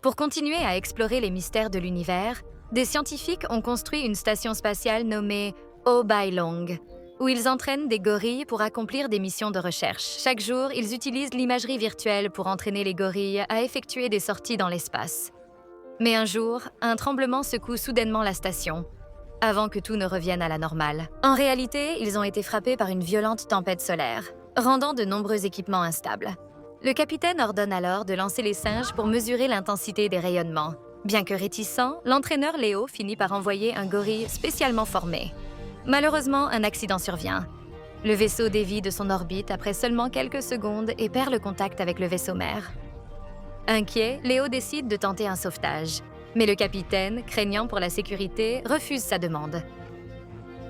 Pour continuer à explorer les mystères de l'univers, des scientifiques ont construit une station spatiale nommée Obailong, où ils entraînent des gorilles pour accomplir des missions de recherche. Chaque jour, ils utilisent l'imagerie virtuelle pour entraîner les gorilles à effectuer des sorties dans l'espace. Mais un jour, un tremblement secoue soudainement la station, avant que tout ne revienne à la normale. En réalité, ils ont été frappés par une violente tempête solaire, rendant de nombreux équipements instables. Le capitaine ordonne alors de lancer les singes pour mesurer l'intensité des rayonnements. Bien que réticent, l'entraîneur Léo finit par envoyer un gorille spécialement formé. Malheureusement, un accident survient. Le vaisseau dévie de son orbite après seulement quelques secondes et perd le contact avec le vaisseau mère. Inquiet, Léo décide de tenter un sauvetage. Mais le capitaine, craignant pour la sécurité, refuse sa demande.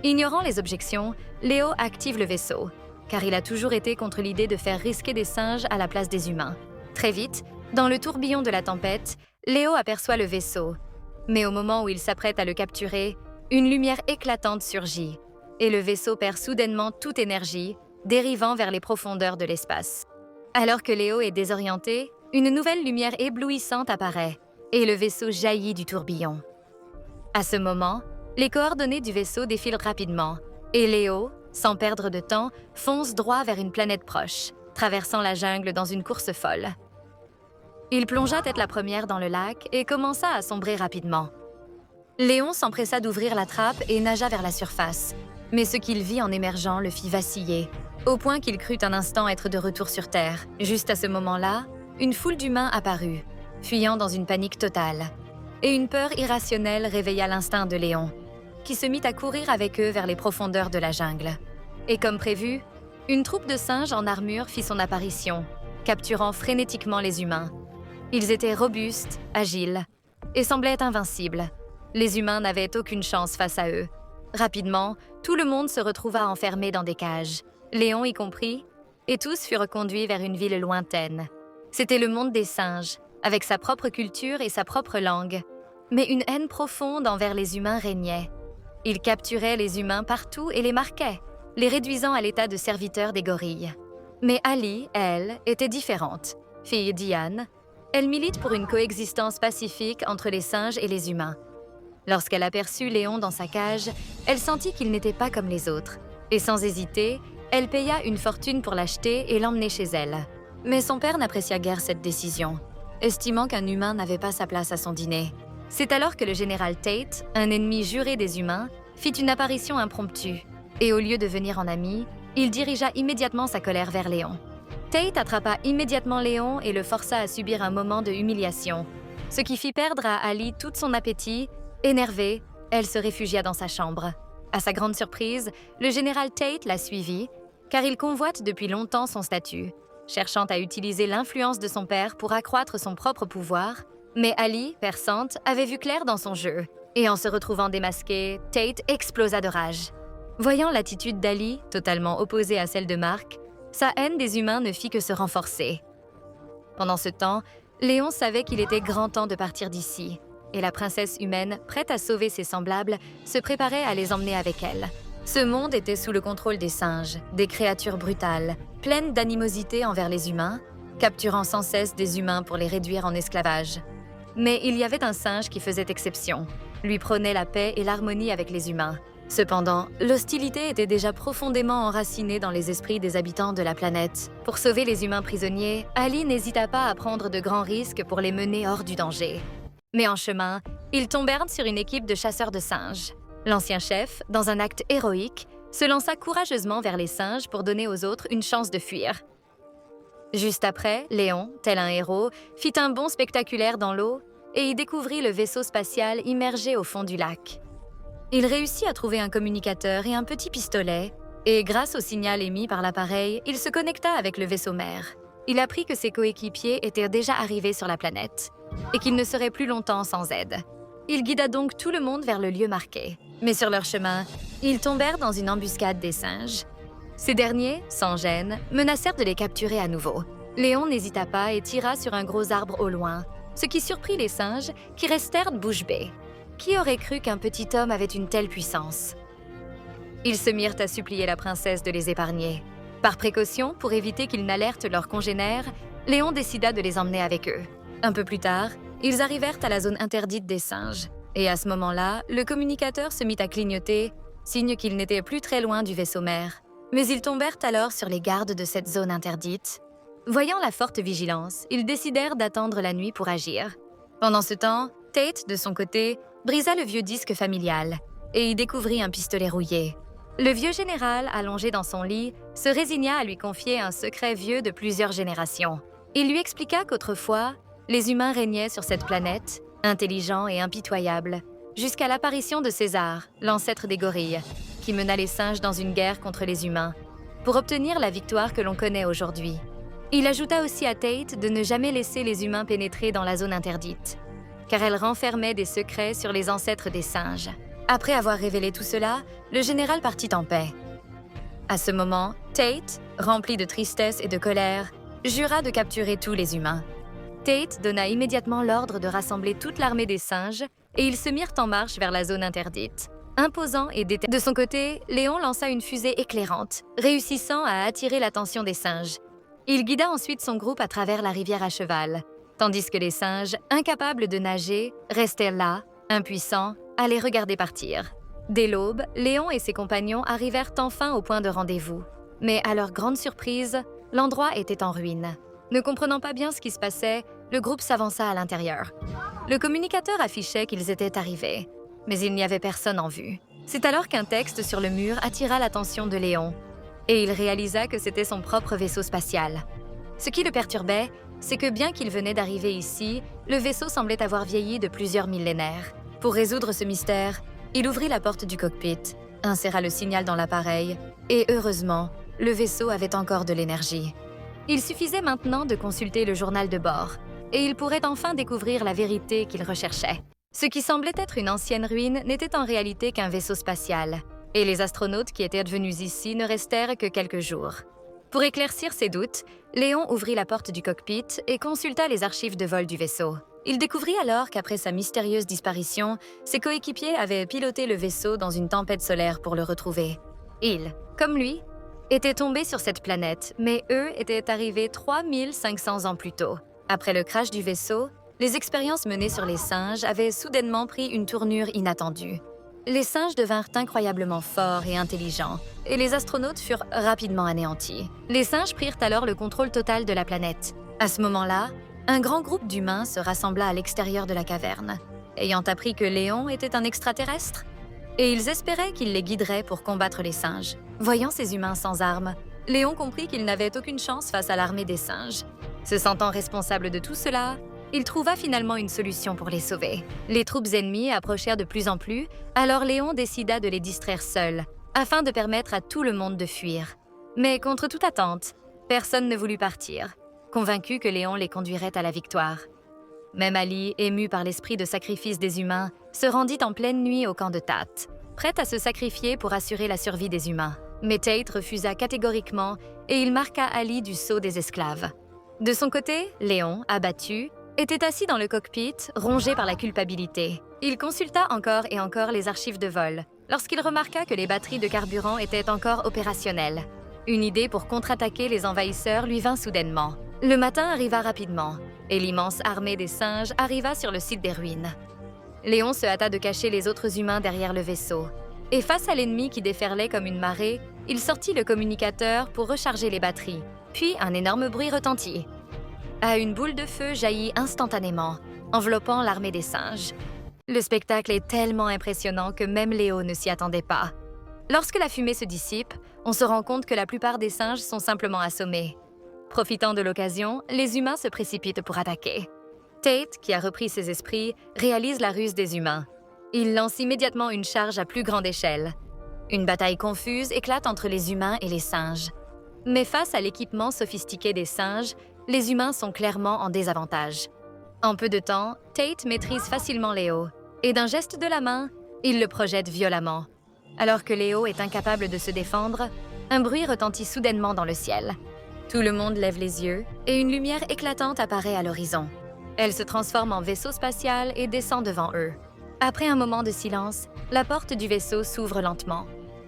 Ignorant les objections, Léo active le vaisseau, car il a toujours été contre l'idée de faire risquer des singes à la place des humains. Très vite, dans le tourbillon de la tempête, Léo aperçoit le vaisseau. Mais au moment où il s'apprête à le capturer, une lumière éclatante surgit, et le vaisseau perd soudainement toute énergie, dérivant vers les profondeurs de l'espace. Alors que Léo est désorienté, une nouvelle lumière éblouissante apparaît, et le vaisseau jaillit du tourbillon. À ce moment, les coordonnées du vaisseau défilent rapidement, et Léo, sans perdre de temps, fonce droit vers une planète proche, traversant la jungle dans une course folle. Il plongea tête la première dans le lac et commença à sombrer rapidement. Léon s'empressa d'ouvrir la trappe et nagea vers la surface, mais ce qu'il vit en émergeant le fit vaciller, au point qu'il crut un instant être de retour sur Terre. Juste à ce moment-là, une foule d'humains apparut, fuyant dans une panique totale, et une peur irrationnelle réveilla l'instinct de Léon, qui se mit à courir avec eux vers les profondeurs de la jungle. Et comme prévu, une troupe de singes en armure fit son apparition, capturant frénétiquement les humains. Ils étaient robustes, agiles, et semblaient invincibles. Les humains n'avaient aucune chance face à eux. Rapidement, tout le monde se retrouva enfermé dans des cages, Léon y compris, et tous furent conduits vers une ville lointaine. C'était le monde des singes, avec sa propre culture et sa propre langue. Mais une haine profonde envers les humains régnait. Ils capturaient les humains partout et les marquaient, les réduisant à l'état de serviteurs des gorilles. Mais Ali, elle, était différente. Fille d'Ian, elle milite pour une coexistence pacifique entre les singes et les humains. Lorsqu'elle aperçut Léon dans sa cage, elle sentit qu'il n'était pas comme les autres. Et sans hésiter, elle paya une fortune pour l'acheter et l'emmener chez elle. Mais son père n'apprécia guère cette décision, estimant qu'un humain n'avait pas sa place à son dîner. C'est alors que le général Tate, un ennemi juré des humains, fit une apparition impromptue. Et au lieu de venir en ami, il dirigea immédiatement sa colère vers Léon. Tate attrapa immédiatement Léon et le força à subir un moment de humiliation, ce qui fit perdre à Ali tout son appétit. Énervée, elle se réfugia dans sa chambre. À sa grande surprise, le général Tate la suivit, car il convoite depuis longtemps son statut, cherchant à utiliser l'influence de son père pour accroître son propre pouvoir. Mais Ali, perçante, avait vu clair dans son jeu, et en se retrouvant démasqué, Tate explosa de rage. Voyant l'attitude d'Ali, totalement opposée à celle de Mark, sa haine des humains ne fit que se renforcer. Pendant ce temps, Léon savait qu'il était grand temps de partir d'ici, et la princesse humaine, prête à sauver ses semblables, se préparait à les emmener avec elle. Ce monde était sous le contrôle des singes, des créatures brutales, pleines d'animosité envers les humains, capturant sans cesse des humains pour les réduire en esclavage. Mais il y avait un singe qui faisait exception, lui prônait la paix et l'harmonie avec les humains. Cependant, l'hostilité était déjà profondément enracinée dans les esprits des habitants de la planète. Pour sauver les humains prisonniers, Ali n'hésita pas à prendre de grands risques pour les mener hors du danger. Mais en chemin, ils tombèrent sur une équipe de chasseurs de singes. L'ancien chef, dans un acte héroïque, se lança courageusement vers les singes pour donner aux autres une chance de fuir. Juste après, Léon, tel un héros, fit un bond spectaculaire dans l'eau et y découvrit le vaisseau spatial immergé au fond du lac. Il réussit à trouver un communicateur et un petit pistolet, et grâce au signal émis par l'appareil, il se connecta avec le vaisseau mère. Il apprit que ses coéquipiers étaient déjà arrivés sur la planète, et qu'il ne serait plus longtemps sans aide. Il guida donc tout le monde vers le lieu marqué. Mais sur leur chemin, ils tombèrent dans une embuscade des singes. Ces derniers, sans gêne, menacèrent de les capturer à nouveau. Léon n'hésita pas et tira sur un gros arbre au loin, ce qui surprit les singes qui restèrent bouche bée. Qui aurait cru qu'un petit homme avait une telle puissance? Ils se mirent à supplier la princesse de les épargner. Par précaution, pour éviter qu'ils n'alertent leurs congénères, Léon décida de les emmener avec eux. Un peu plus tard, Ils arrivèrent à la zone interdite des singes. Et à ce moment-là, le communicateur se mit à clignoter, signe qu'il n'était plus très loin du vaisseau mère. Mais ils tombèrent alors sur les gardes de cette zone interdite. Voyant la forte vigilance, ils décidèrent d'attendre la nuit pour agir. Pendant ce temps, Tate, de son côté, brisa le vieux disque familial et y découvrit un pistolet rouillé. Le vieux général, allongé dans son lit, se résigna à lui confier un secret vieux de plusieurs générations. Il lui expliqua qu'autrefois, les humains régnaient sur cette planète, intelligents et impitoyables, jusqu'à l'apparition de César, l'ancêtre des gorilles, qui mena les singes dans une guerre contre les humains, pour obtenir la victoire que l'on connaît aujourd'hui. Il ajouta aussi à Tate de ne jamais laisser les humains pénétrer dans la zone interdite, car elle renfermait des secrets sur les ancêtres des singes. Après avoir révélé tout cela, le général partit en paix. À ce moment, Tate, rempli de tristesse et de colère, jura de capturer tous les humains. Tate donna immédiatement l'ordre de rassembler toute l'armée des singes et ils se mirent en marche vers la zone interdite. Imposant et déterminé. De son côté, Léon lança une fusée éclairante, réussissant à attirer l'attention des singes. Il guida ensuite son groupe à travers la rivière à cheval, tandis que les singes, incapables de nager, restaient là, impuissants, à les regarder partir. Dès l'aube, Léon et ses compagnons arrivèrent enfin au point de rendez-vous. Mais à leur grande surprise, l'endroit était en ruine. Ne comprenant pas bien ce qui se passait, le groupe s'avança à l'intérieur. Le communicateur affichait qu'ils étaient arrivés, mais il n'y avait personne en vue. C'est alors qu'un texte sur le mur attira l'attention de Léon, et il réalisa que c'était son propre vaisseau spatial. Ce qui le perturbait, c'est que bien qu'il venait d'arriver ici, le vaisseau semblait avoir vieilli de plusieurs millénaires. Pour résoudre ce mystère, il ouvrit la porte du cockpit, inséra le signal dans l'appareil, et heureusement, le vaisseau avait encore de l'énergie. Il suffisait maintenant de consulter le journal de bord, et il pourrait enfin découvrir la vérité qu'il recherchait. Ce qui semblait être une ancienne ruine n'était en réalité qu'un vaisseau spatial, et les astronautes qui étaient advenus ici ne restèrent que quelques jours. Pour éclaircir ses doutes, Léon ouvrit la porte du cockpit et consulta les archives de vol du vaisseau. Il découvrit alors qu'après sa mystérieuse disparition, ses coéquipiers avaient piloté le vaisseau dans une tempête solaire pour le retrouver. Ils, comme lui, étaient tombés sur cette planète, mais eux étaient arrivés 3500 ans plus tôt. Après le crash du vaisseau, les expériences menées sur les singes avaient soudainement pris une tournure inattendue. Les singes devinrent incroyablement forts et intelligents, et les astronautes furent rapidement anéantis. Les singes prirent alors le contrôle total de la planète. À ce moment-là, un grand groupe d'humains se rassembla à l'extérieur de la caverne, ayant appris que Léon était un extraterrestre, et ils espéraient qu'il les guiderait pour combattre les singes. Voyant ces humains sans armes, Léon comprit qu'il n'avait aucune chance face à l'armée des singes. Se sentant responsable de tout cela, il trouva finalement une solution pour les sauver. Les troupes ennemies approchèrent de plus en plus, alors Léon décida de les distraire seul, afin de permettre à tout le monde de fuir. Mais contre toute attente, personne ne voulut partir, convaincu que Léon les conduirait à la victoire. Même Ali, ému par l'esprit de sacrifice des humains, se rendit en pleine nuit au camp de Tate, prête à se sacrifier pour assurer la survie des humains. Mais Tate refusa catégoriquement et il marqua Ali du sceau des esclaves. De son côté, Léon, abattu, était assis dans le cockpit, rongé par la culpabilité. Il consulta encore et encore les archives de vol, lorsqu'il remarqua que les batteries de carburant étaient encore opérationnelles. Une idée pour contre-attaquer les envahisseurs lui vint soudainement. Le matin arriva rapidement, et l'immense armée des singes arriva sur le site des ruines. Léon se hâta de cacher les autres humains derrière le vaisseau, et face à l'ennemi qui déferlait comme une marée, il sortit le communicateur pour recharger les batteries. Puis un énorme bruit retentit. Une boule de feu jaillit instantanément, enveloppant l'armée des singes. Le spectacle est tellement impressionnant que même Léo ne s'y attendait pas. Lorsque la fumée se dissipe, on se rend compte que la plupart des singes sont simplement assommés. Profitant de l'occasion, les humains se précipitent pour attaquer. Tate, qui a repris ses esprits, réalise la ruse des humains. Il lance immédiatement une charge à plus grande échelle. Une bataille confuse éclate entre les humains et les singes. Mais face à l'équipement sophistiqué des singes, les humains sont clairement en désavantage. En peu de temps, Tate maîtrise facilement Léo, et d'un geste de la main, il le projette violemment. Alors que Léo est incapable de se défendre, un bruit retentit soudainement dans le ciel. Tout le monde lève les yeux, et une lumière éclatante apparaît à l'horizon. Elle se transforme en vaisseau spatial et descend devant eux. Après un moment de silence, la porte du vaisseau s'ouvre lentement.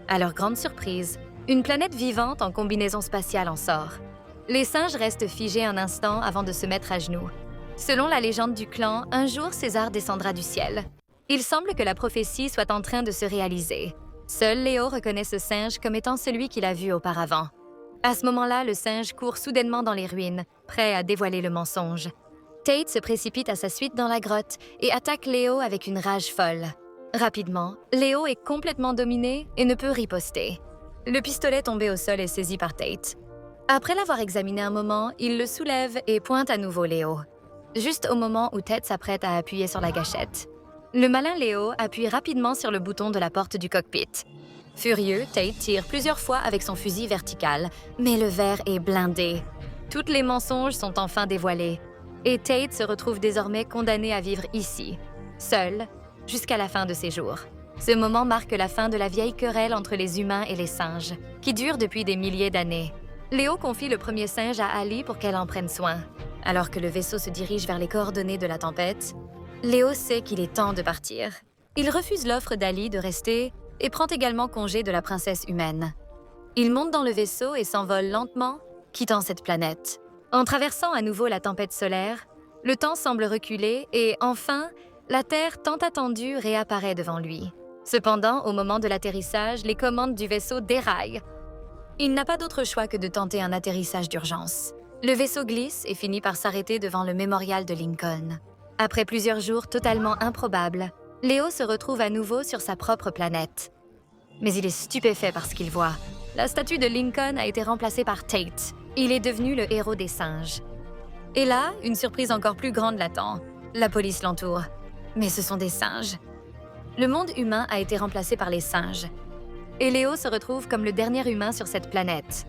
À leur grande surprise, une planète vivante en combinaison spatiale en sort. Les singes restent figés un instant avant de se mettre à genoux. Selon la légende du clan, un jour César descendra du ciel. Il semble que la prophétie soit en train de se réaliser. Seul Léo reconnaît ce singe comme étant celui qu'il a vu auparavant. À ce moment-là, le singe court soudainement dans les ruines, prêt à dévoiler le mensonge. Tate se précipite à sa suite dans la grotte et attaque Léo avec une rage folle. Rapidement, Léo est complètement dominé et ne peut riposter. Le pistolet tombé au sol est saisi par Tate. Après l'avoir examiné un moment, il le soulève et pointe à nouveau Léo. Juste au moment où Ted s'apprête à appuyer sur la gâchette. Le malin Léo appuie rapidement sur le bouton de la porte du cockpit. Furieux, Tate tire plusieurs fois avec son fusil vertical, mais le verre est blindé. Tous les mensonges sont enfin dévoilés, et Tate se retrouve désormais condamné à vivre ici, seul, jusqu'à la fin de ses jours. Ce moment marque la fin de la vieille querelle entre les humains et les singes, qui dure depuis des milliers d'années. Léo confie le premier singe à Ali pour qu'elle en prenne soin. Alors que le vaisseau se dirige vers les coordonnées de la tempête, Léo sait qu'il est temps de partir. Il refuse l'offre d'Ali de rester et prend également congé de la princesse humaine. Il monte dans le vaisseau et s'envole lentement, quittant cette planète. En traversant à nouveau la tempête solaire, le temps semble reculer et, enfin, la Terre tant attendue réapparaît devant lui. Cependant, au moment de l'atterrissage, les commandes du vaisseau déraillent. Il n'a pas d'autre choix que de tenter un atterrissage d'urgence. Le vaisseau glisse et finit par s'arrêter devant le mémorial de Lincoln. Après plusieurs jours totalement improbables, Léo se retrouve à nouveau sur sa propre planète. Mais il est stupéfait par ce qu'il voit. La statue de Lincoln a été remplacée par Tate. Il est devenu le héros des singes. Et là, une surprise encore plus grande l'attend. La police l'entoure. Mais ce sont des singes. Le monde humain a été remplacé par les singes. Et Léo se retrouve comme le dernier humain sur cette planète.